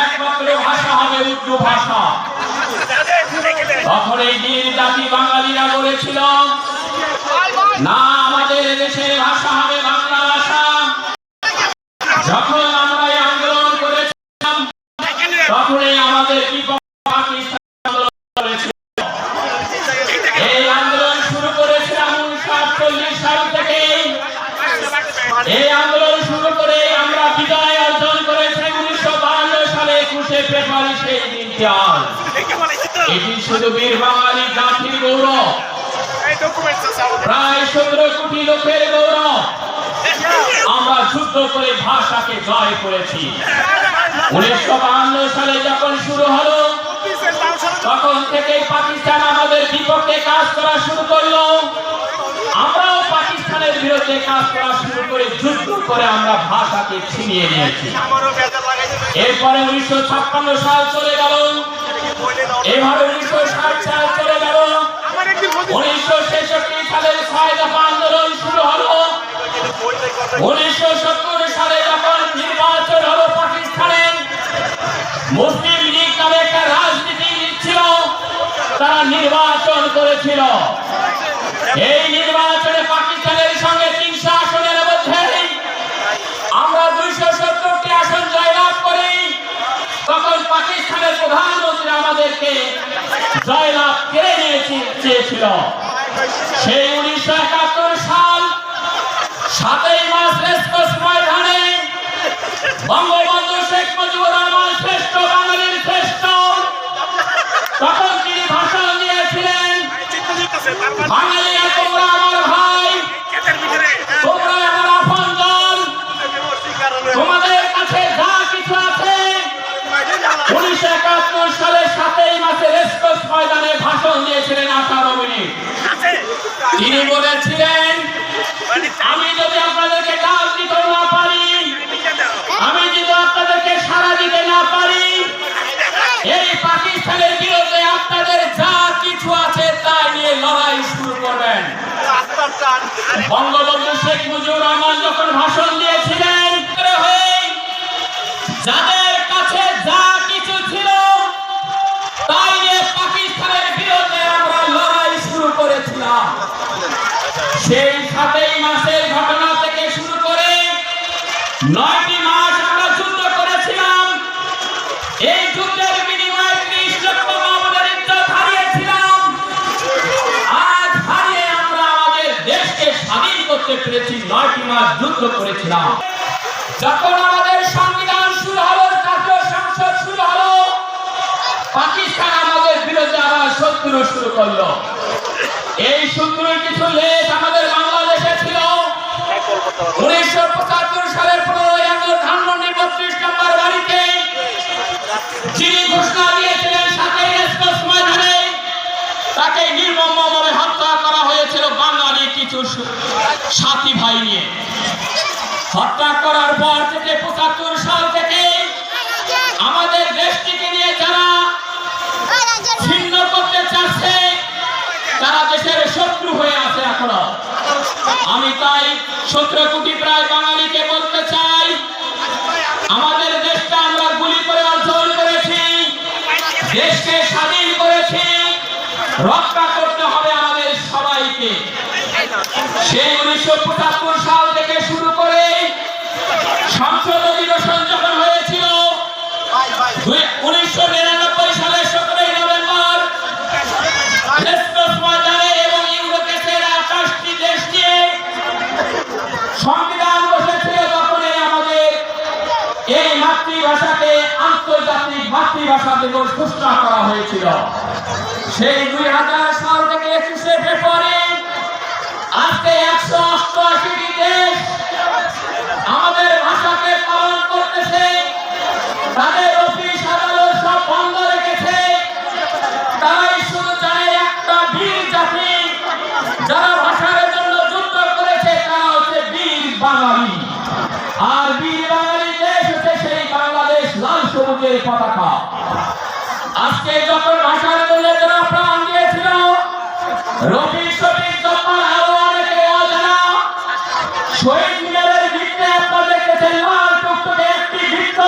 একমাত্র ভাষা হবে উর্দু ভাষা। তখন এই দিন জাতি বাঙালিরা বলেছিল, না, আমাদের দেশের ভাষা হবে বাংলা ভাষা। যখন আমরা এই আন্দোলন করেছিলাম, তখনই আমাদের পাকিস্তান আন্দোলন করেছিল। এই আন্দোলন শুরু করেছিলাম 1948 সাল থেকে। এই আন্দোলন শুরু করে আমরা বিজয় অর্জন করেছি 1952 সালে 21শে ফেব্রুয়ারি, সেই দিনটি আজ। এটি শুধু বীর বাঙালি জাতির গৌরব, প্রায় 17 কোটি লোকের গৌরব। আমরা যুদ্ধ করে ভাষাকে জয় করেছি। 1952 সালে যখন শুরু হলো, তখন থেকে পাকিস্তান আমাদের বিপক্ষে কাজ করা শুরু করলো। আমরাও পাকিস্তানের বিরুদ্ধে কাজ করা শুরু করে যুদ্ধ করে আমরা ভাষাকে ছিনিয়ে নিয়েছি। এরপরে 1956 সাল চলে গেল, এভাবে 1960 সাল চলে গেল। 1966 সালের 6 দফা আন্দোলন শুরু হলো। 1970 সালে যখন নির্বাচন হলো পাকিস্তানে, মুসলিম লীগ নামে একটা রাজনীতি ছিল, তারা নির্বাচন করেছিল। এই নির্বাচনে পাকিস্তানের সঙ্গে 300 আসনের মধ্যে আমরা 270টি আসন জয়লাভ করি। তখন পাকিস্তানের প্রধানমন্ত্রী আমাদেরকে জয়লাভ কেড়ে নিয়ে চেয়েছিল। সেই 1971 সাল 7ই মার্চ রেসকোর্স ময়দানে বঙ্গবন্ধু শেখ মুজিবুর রহমান শ্রেষ্ঠ, বাঙালির শ্রেষ্ঠ, তখন তিনি ভাষণ দিয়েছিলেন, বাঙালিরা তোমরা আমার ভাই, তোমরা আমার আপনজন, তোমাদের কাছে যা কিছু আছে। 1971 সালে 7ই মার্চে রেসকোর্স ময়দানে ভাষণ দিয়েছিলেন 18 মিনিট। তিনি বলেছিলেন, আমি যদি আপনাদেরকে ডাক দিতে না পারি, আমি যদি আপনাদেরকে সাড়া দিতে না পারি, এই পাকিস্তানের বিরুদ্ধে আপনাদের যা কিছু আছে তাই নিয়ে লড়াই শুরু করবেন। বঙ্গবন্ধু শেখ মুজিবুর রহমান যখন ভাষণ দিয়েছিলেন, যাদের কাছে যা কিছু ছিল তাই নিয়ে পাকিস্তানের বিরুদ্ধে আমরা লড়াই শুরু করেছিলাম। সেই 7ই মাসের ঘটনা থেকে শুরু করে 9টি মাস আমরা যুদ্ধ করেছিলাম। এই যুদ্ধের বিনিময়ে 30 লক্ষ মানবের ইজ্জত হারিয়েছিলাম। আজ হারিয়ে আমরা আমাদের দেশকে স্বাধীন করতে পেরেছি। 9টি মাস যুদ্ধ করেছিলাম। যখন আমাদের সংবিধান শুরু হলো, জাতীয় সংসদ শুরু হলো, পাকিস্তান আমাদের বিরুদ্ধে আবার শত্রু শুরু করলো। এই শত্রুর কিছু লেশ আমাদের বাংলাদেশে ছিল। 1975 সালের 15ই আগস্ট ধানমন্ডি 32 নম্বর বাড়িতে যিনি ঘোষণা দিয়েছিলেন 7ই রেসকোর্স ময়দানে, তাকে নির্মমভাবে হত্যা করা হয়েছিল বাঙালি কিছু সাথী ভাই নিয়ে। হত্যা করার পর থেকে 75 সাল থেকে আমাদের দেশটিকে নিয়ে যারা ছিন্ন করতে চাচ্ছে, তারা দেশের শত্রু হয়ে আছে এখনো। আমি তাই 17 কোটি প্রায় বাঙালিকে বলতে চাই, আমাদের দেশটা আমরা গুলি করে অর্জন করেছি, দেশকে স্বাধীন করেছি, রক্ষা করতে হবে আমাদের সবাইকে। সেই 1975 সাল থেকে শুরু করে সংসদ অধিবেশন যখন হয়েছিল 1999 সালের 17ই নভেম্বর রেসকোর্স ময়দানে এবং ইউরোপের 28টি দেশ নিয়ে সংবিধান বসেছিল, তখনই আমাদের এই মাতৃভাষাকে আন্তর্জাতিক মাতৃভাষা দিবস ঘোষণা করা হয়েছিল। সেই 2000 সাল থেকে 21শে ফেব্রুয়ারি আজকে 188টি দেশ আমাদের ভাষাকে পালন করতেছে। তাদের অফিস আদালত সব বন্ধ রেখেছে। তারাই শুধু জানে একটা বীর জাতি, যারা ভাষার জন্য যুদ্ধ করেছে, তারা হচ্ছে বীর বাঙালি। আর বীর বাঙালি দেশ হচ্ছে সেই বাংলাদেশ লাল সবুজের পতাকা। আজকে যখন ভাষার জন্য যারা প্রাণ দিয়েছিল, রফিক শফিক জব্বার আরো অনেকে অজানা, শহীদ মিনারের ভিত্তিতে আপনারা দেখেছেন লাল টুকটুকে একটি বৃত্ত,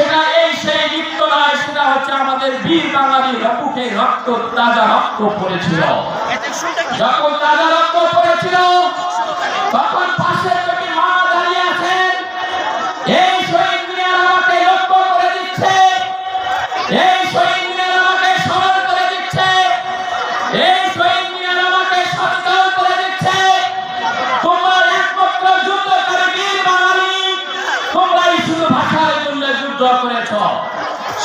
সেটা সেই লিপ্ত নয়, সেটা হচ্ছে আমাদের বীর বাঙালি বুকে রক্ত, তাজা রক্ত পড়েছিল। যখন তাজা রক্ত পড়েছিল তখন পাশে যদি মা দাঁড়িয়ে আছেন, এই শহীদ মিনার আমাকে লক্ষ্য করে দিচ্ছে, এই শহীদ মিনার আমাকে স্মরণ করে দিচ্ছে, এই শহীদ মিনার আমাকে সচেতন করে দিচ্ছে, তোমরা একমাত্র যুদ্ধকারী বীর বাঙালি, তোমরাই শুধু ভাষার জন্য যুদ্ধ করেছ।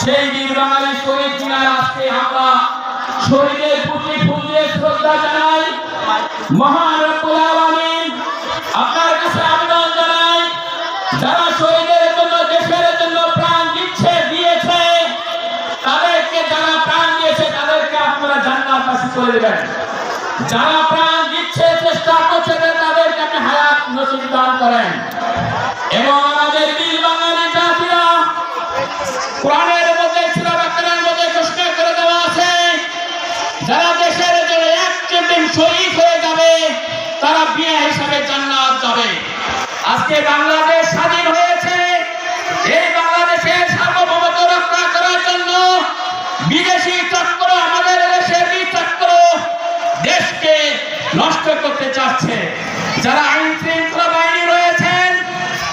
সেই বীর বাঙালি শহীদ মিনার আজকে আমরা শহীদের প্রতি ফুল দিয়ে শ্রদ্ধা জানাই। মহান রব্বুল আলামিন আপনার কাছে আবেদন জানাই, যারা শহীদের জন্য দেশের জন্য প্রাণ দিয়েছে তাদেরকে, যারা প্রাণ দিয়েছে তাদেরকে আপনারা জান্নাত নসিব করে দেবেন। যারা প্রাণ দিচ্ছে, চেষ্টা করছে, তাদেরকে আপনি হায়াত নসিব দান করেন। এবং আমাদের বীর বাঙালি জাতিরা কোরআনের মধ্যে, সূরা বাকারার মধ্যে ঘোষণা করে দেওয়া আছে, যারা দেশের জন্য একদিন শহীদ হয়ে যাবে তারা বিনা হিসাবে জান্নাত যাবে। আজকে বাংলাদেশ স্বাধীন হয়েছে, এই বাংলাদেশের সার্বভৌমত্ব রক্ষা করার জন্য বিদেশি চক্র, আমাদের দেশের চক্র দেশকে নষ্ট করতে চাচ্ছে। যারা আইন শৃঙ্খলা বাহিনী রয়েছেন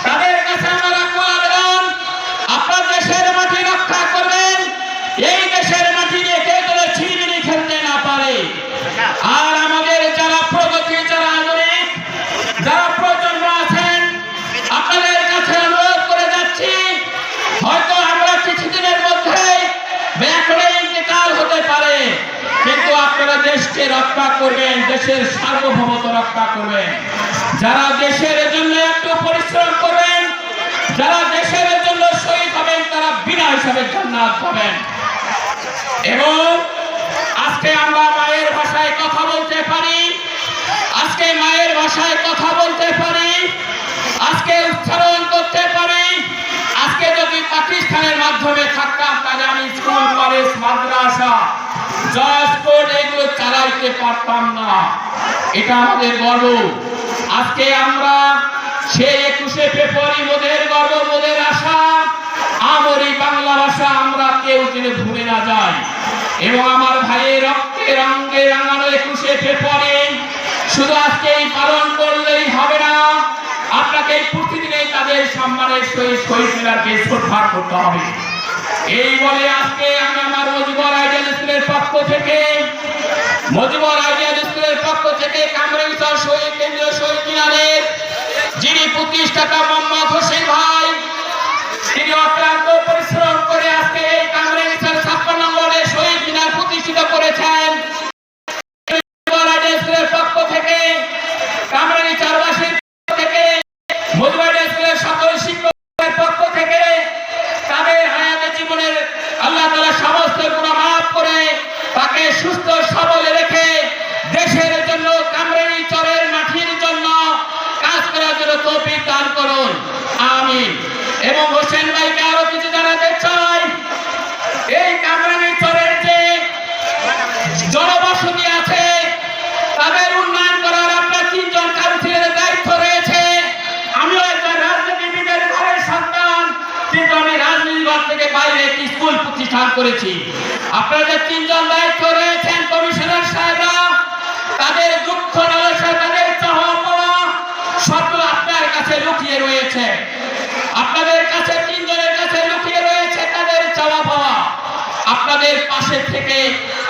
তাদের কাছে আমরা আবেদন, আপনার দেশের মাটি রক্ষা করবেন। এই দেশের মাটি নিয়ে কেউ যেন ছিনিমিনি খেলতে না পারে। আর আমাদের যারা প্রগতি, যারা আধুনিক, যারা প্রজন্ম আছেন, আপনাদের কাছে অনুরোধ করে যাচ্ছি, হয়তো আমরা কিছুদিনের মধ্যে ব্যাকরে ইন্তেকাল হতে পারে, কিন্তু আপনারা দেশকে রক্ষা করবেন, দেশের সার্বভৌমত্ব রক্ষা করবেন। যারা দেশের জন্য একটু পরিশ্রম করবেন, যারা দেশের জন্য শহীদ হবেন, তারা বিনা হিসাবে জান্নাত পাবেন। এবং আজকে আমরা মায়ের ভাষায় কথা বলতে পারি, আজকে মায়ের ভাষায় কথা বলতে পারি, আজকে উচ্চারণ করতে পারি। আজকে যদি পাকিস্তানের মাধ্যমে থাকতাম তাহলে আমি স্কুল, কলেজ, মাদ্রাসা, জজ কোর্ট এগুলো চালাইতে পারতাম না। এটা আমাদের গর্ব। আজকে আমরা সেই 21শে ফেব্রুয়ারি মোদের গর্ব, মোদের আশা, আমরি বাংলা ভাষা আমরা কেউ যেন ভুলে না যাই। এবং আমার ভাইয়ের রক্তে রঙে রাঙানো 21শে ফেব্রুয়ারি শুধু আজকেই পালন করলেই হবে না, আপনাকে প্রতিদিনে তাদের সম্মানের সহিত শহীদ মিনারকে শ্রদ্ধা করতে হবে। এই বলে আজকে আমি আমার মজিবর আইডিয়াল স্কুলের পক্ষ থেকে, মজিবর আইডিয়াল স্কুলের পক্ষ থেকে কামরাঙ্গীরচর শহীদ কেন্দ্রীয় শহীদ মিনারের যিনি প্রতিষ্ঠাতা মোহাম্মদ হোসেন ভাই, তিনি অক্লান্ত পরিশ্রম করে আজকে এই কামরাঙ্গীরচর 56 নম্বরে শহীদ মিনার প্রতিষ্ঠিত করেছেন। পক্ষ থেকে, কামরাঙ্গীরচরবাসীর থেকে, মজিবর স্কুলের সকল শিক্ষকের পক্ষ থেকে তাদের হায়াতে জীবনের আল্লাহ তাআলা সমস্ত গুনাহ মাফ করে তাকে সুস্থ সবল রেখে দেশের জন্য, কামরাঙ্গীরচরের মাটির জন্য কাজ করার জন্য তৌফিক দান করুন, আমিন। এবং হোসেন ভাইকে আরো কিছু জানাতে চাই, এই কামরাঙ্গীরচরের যে জনবসতি আছে তাদের উন্নয়ন করার আপনার 3 জন কাউন্সিলরের দায়িত্ব রয়েছে। আমিও একজন রাজনীতিবিদের ঘরের সন্তান, কিন্তু আমি রাজনীতিঘর থেকে বাইরে একটি স্কুল প্রতিষ্ঠান করেছি। আপনাদের 3 জন দায়িত্ব রয়েছেন, কমিশনার সাহেবরা, তাদের দুঃখ নালসা, তাদের চাওয়া পাওয়া সবগুলো আপনার কাছে লুকিয়ে রয়েছে। আপনাদের কাছে 3 জনের কাছে লুকিয়ে রয়েছে তাদের চাওয়া পাওয়া। আপনাদের পাশে থেকে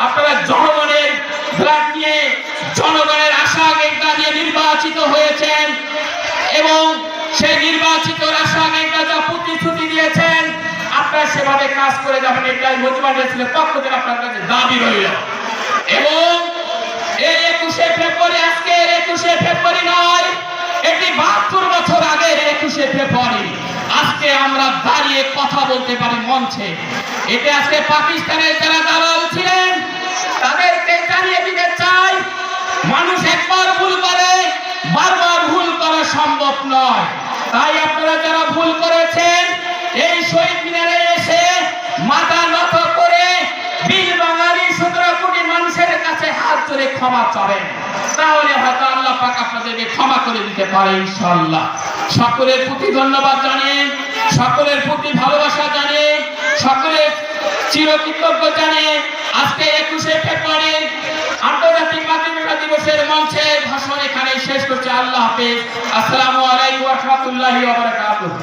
আপনারা জনগণের ভোট নিয়ে, জনগণের আশা আকাঙ্ক্ষা নিয়ে নির্বাচিত হয়েছেন এবং সেই নির্বাচিত আশা আকাঙ্ক্ষা যা প্রতিশ্রুতি দিয়েছেন আপনারা সেভাবে কাজ করে যাবেন, এটাই মজিবর স্কুলের পক্ষ থেকে আপনার কাছে দাবি রইল। এবং এই 21শে ফেব্রুয়ারি আজকের 21শে ফেব্রুয়ারি নয়, এটি 72 বছর আগের 21শে ফেব্রুয়ারি। আজকে আমরা দাঁড়িয়ে কথা বলতে পারি মঞ্চে। এতে আজকে পাকিস্তানের যারা দালাল ছিলেন তাদেরকে জানিয়ে দিতে চাই, মানুষ একবার ভুল করে, বারবার ভুল করা সম্ভব নয়। তাই আপনারা যারা ভুল করেছেন এই শহীদ মিনারে এসে মাথা নত করে বীর বাঙালি 17 কোটি মানুষের কাছে হাত ধরে ক্ষমা চাবেন, তাহলে হয়তো আল্লাহ পাক আপনাদেরকে ক্ষমা করে দিতে পারে ইনশাআল্লাহ। সকলের প্রতি ধন্যবাদ জানিয়ে, সকলের প্রতি ভালোবাসা জানিয়ে সকলে চিরকৃতজ্ঞ জানিয়ে আজকে 21শে ফেব্রুয়ারি আন্তর্জাতিক মাতৃভাষা দিবসের মঞ্চে ভাষণ এখানে শেষ করছে। আল্লাহ হাফেজ। আসসালামু আলাইকুম ওয়া রাহমাতুল্লাহি ওয়া বারাকাতুহু।